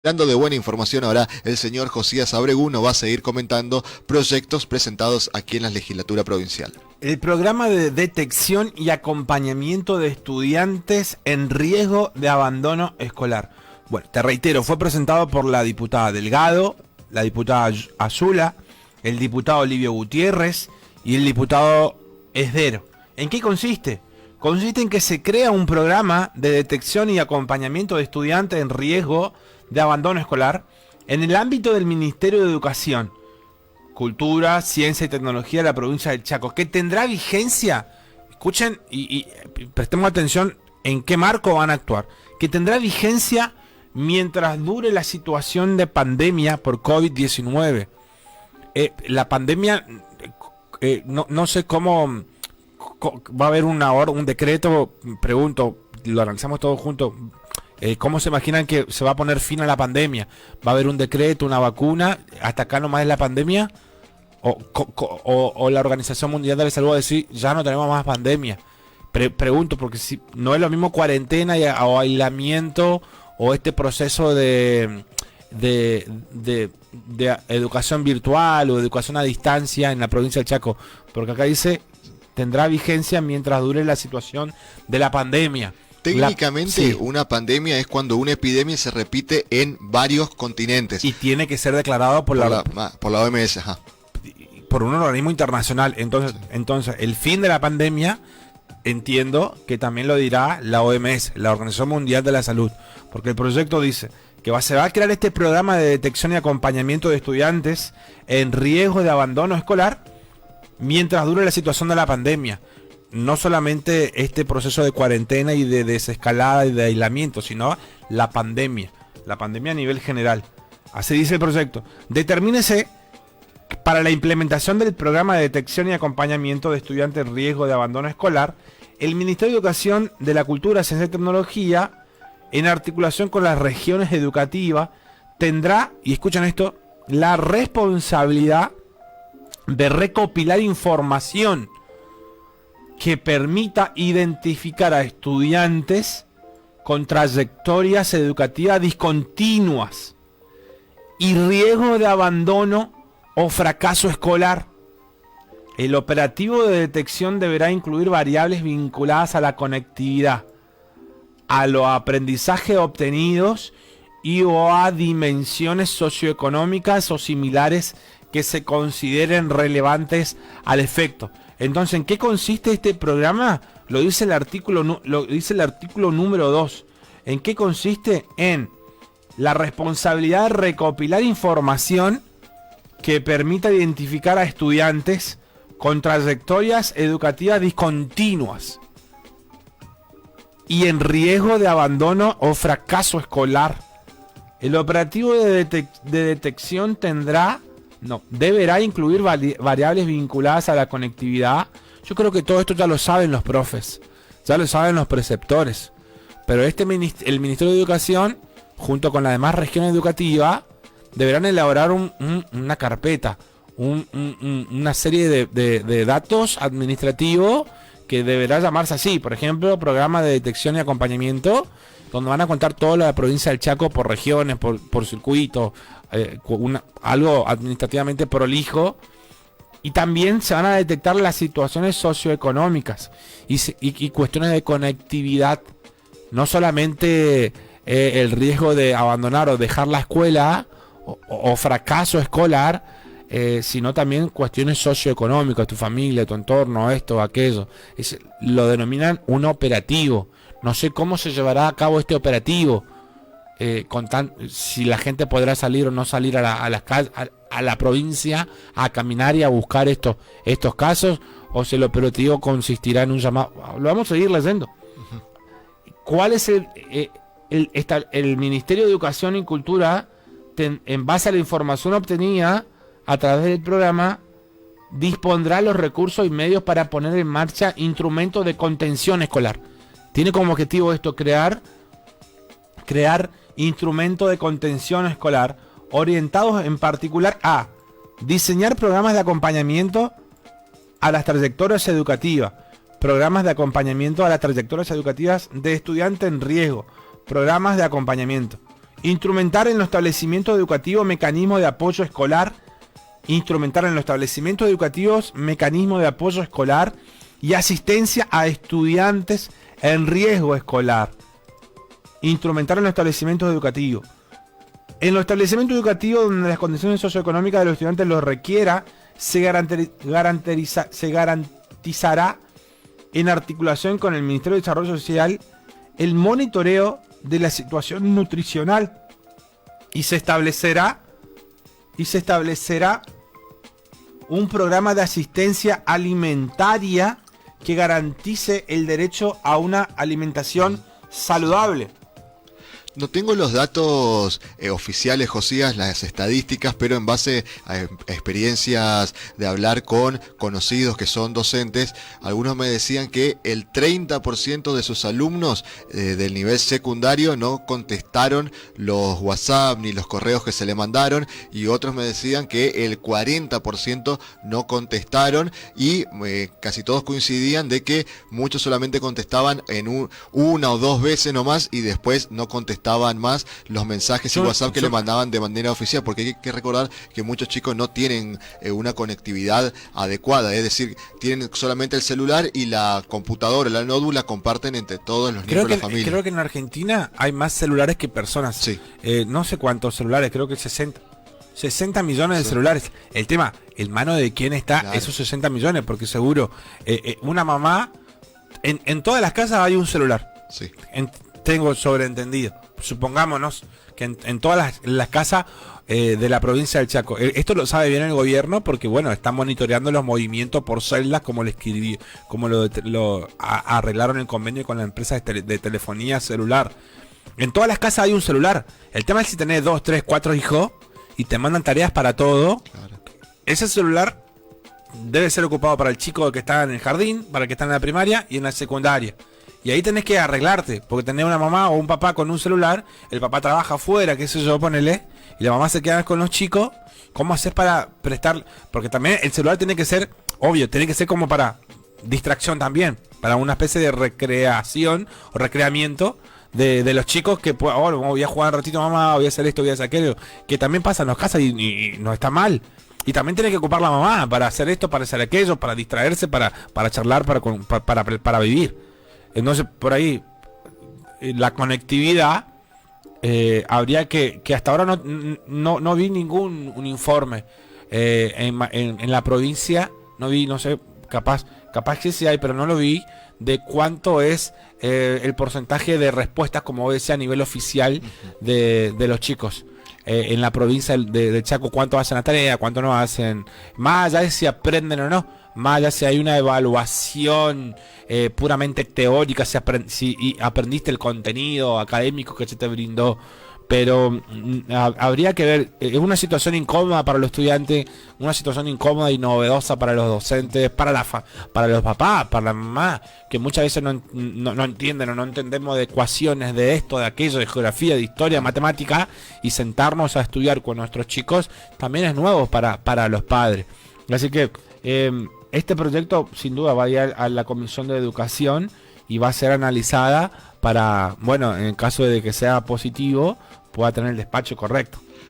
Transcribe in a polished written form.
Dando de buena información ahora, el señor Josías Abregu nos va a seguir comentando proyectos presentados aquí en la legislatura provincial. El programa de detección y acompañamiento de estudiantes en riesgo de abandono escolar. Bueno, te reitero, fue presentado por la diputada Delgado, la diputada Azula, el diputado Olivio Gutiérrez y el diputado Esdero. ¿En qué consiste? Consiste en que se crea un programa de detección y acompañamiento de estudiantes en riesgo de abandono escolar en el ámbito del Ministerio de Educación, Cultura, Ciencia y Tecnología de la provincia del Chaco, que tendrá vigencia, escuchen y prestemos atención en qué marco van a actuar, que tendrá vigencia mientras dure la situación de pandemia por COVID-19. La pandemia, no sé cómo va a haber un decreto, pregunto, lo analizamos todos juntos. ¿Cómo se imaginan que se va a poner fin a la pandemia? ¿Va a haber un decreto, una vacuna? ¿Hasta acá nomás es la pandemia? ¿O la Organización Mundial de la Salud va a decir, ya no tenemos más pandemia? Pregunto, porque si no es lo mismo cuarentena o aislamiento o este proceso de educación virtual o educación a distancia en la provincia del Chaco. Porque acá dice, tendrá vigencia mientras dure la situación de la pandemia. Técnicamente, sí, una pandemia es cuando una epidemia se repite en varios continentes. Y tiene que ser declarado por la OMS, ajá. Por un organismo internacional. Entonces, el fin de la pandemia, entiendo que también lo dirá la OMS, la Organización Mundial de la Salud. Porque el proyecto dice que se va a crear este programa de detección y acompañamiento de estudiantes en riesgo de abandono escolar mientras dure la situación de la pandemia. No solamente este proceso de cuarentena y de desescalada y de aislamiento, sino la pandemia a nivel general. Así dice el proyecto. Determínese para la implementación del programa de detección y acompañamiento de estudiantes en riesgo de abandono escolar, el Ministerio de Educación, de la Cultura, Ciencia y Tecnología, en articulación con las regiones educativas, tendrá, y escuchen esto, la responsabilidad de recopilar información que permita identificar a estudiantes con trayectorias educativas discontinuas y riesgo de abandono o fracaso escolar. El operativo de detección deberá incluir variables vinculadas a la conectividad, a los aprendizajes obtenidos y o a dimensiones socioeconómicas o similares que se consideren relevantes al efecto. Entonces, ¿en qué consiste este programa? Lo dice el artículo número 2. ¿En qué consiste? En la responsabilidad de recopilar información que permita identificar a estudiantes con trayectorias educativas discontinuas y en riesgo de abandono o fracaso escolar. El operativo de detección deberá incluir variables vinculadas a la conectividad. Yo creo que todo esto ya lo saben los profes, ya lo saben los preceptores, pero el Ministerio de Educación, junto con las demás regiones educativas, deberán elaborar una carpeta, una serie de datos administrativos que deberá llamarse así. Por ejemplo, programa de detección y acompañamiento, donde van a contar toda la provincia del Chaco por regiones, por circuitos, algo administrativamente prolijo. Y también se van a detectar las situaciones socioeconómicas y cuestiones de conectividad. No solamente el riesgo de abandonar o dejar la escuela o fracaso escolar, sino también cuestiones socioeconómicas, tu familia, tu entorno, esto, aquello. Lo denominan un operativo. No sé cómo se llevará a cabo este operativo, si la gente podrá salir o no salir a la provincia a caminar y a buscar estos casos, o si el operativo consistirá en un llamado. Lo vamos a seguir leyendo. ¿Cuál es el Ministerio de Educación y Cultura, en base a la información obtenida a través del programa, dispondrá los recursos y medios para poner en marcha instrumentos de contención escolar? Tiene como objetivo esto, crear instrumentos de contención escolar orientados en particular a diseñar programas de acompañamiento a las trayectorias educativas, programas de acompañamiento a las trayectorias educativas de estudiantes en riesgo, programas de acompañamiento Instrumentar en los establecimientos educativos mecanismos de apoyo escolar. Instrumentar en los establecimientos educativos mecanismos de apoyo escolar y asistencia a estudiantes en riesgo escolar. Instrumentar en los establecimientos educativos. En los establecimientos educativos donde las condiciones socioeconómicas de los estudiantes lo requiera, se garantizará en articulación con el Ministerio de Desarrollo Social el monitoreo de la situación nutricional y se establecerá un programa de asistencia alimentaria que garantice el derecho a una alimentación saludable. No tengo los datos oficiales, Josías, las estadísticas, pero en base a experiencias de hablar con conocidos que son docentes, algunos me decían que el 30% de sus alumnos del nivel secundario no contestaron los WhatsApp ni los correos que se le mandaron, y otros me decían que el 40% no contestaron, y casi todos coincidían de que muchos solamente contestaban en una o dos veces nomás y después no contestaban más los mensajes y WhatsApp que le mandaban de manera oficial, porque hay que recordar que muchos chicos no tienen una conectividad adecuada, es decir, tienen solamente el celular y la computadora, la notebook la comparten entre todos los miembros de la familia. Creo que en Argentina hay más celulares que personas. Sí. No sé cuántos celulares, creo que 60 millones de celulares. El tema, ¿en mano de quién está esos 60 millones? Porque seguro, una mamá, en todas las casas hay un celular. Sí. Tengo sobreentendido. Supongámonos que en todas las casas de la provincia del Chaco. Esto lo sabe bien el gobierno porque, bueno, están monitoreando los movimientos por celdas, como lo arreglaron el convenio con la empresa de telefonía celular. En todas las casas hay un celular. El tema es si tenés 2, 3, 4 hijos y te mandan tareas para todo. Claro. Ese celular debe ser ocupado para el chico que está en el jardín, para el que está en la primaria y en la secundaria. Y ahí tenés que arreglarte, porque tenés una mamá o un papá con un celular, el papá trabaja afuera, qué sé yo, ponele, y la mamá se queda con los chicos. ¿Cómo haces para prestar? Porque también el celular tiene que ser, obvio, tiene que ser como para distracción también, para una especie de recreación o recreamiento de los chicos que voy a jugar un ratito, mamá, voy a hacer esto, voy a hacer aquello, que también pasa en las casas y no está mal. Y también tiene que ocupar la mamá para hacer esto, para hacer aquello, para distraerse, para charlar, para vivir. Entonces, por ahí, la conectividad, habría que hasta ahora no vi ningún informe en la provincia, no vi, no sé, capaz que sí hay, pero no lo vi, de cuánto es el porcentaje de respuestas, como decía, a nivel oficial de los chicos. En la provincia de Chaco, cuánto hacen la tarea, cuánto no hacen, más allá de si aprenden o no, más allá si hay una evaluación puramente teórica, si aprendiste el contenido académico que se te brindó. Pero habría que ver, es una situación incómoda para los estudiantes, una situación incómoda y novedosa para los docentes, para los papás, para la mamá, que muchas veces no entienden o no entendemos de ecuaciones, de esto, de aquello, de geografía, de historia, matemática, y sentarnos a estudiar con nuestros chicos también es nuevo para los padres. Así que este proyecto sin duda va a ir a la Comisión de Educación y va a ser analizada para, bueno, en caso de que sea positivo, pueda tener el despacho correcto.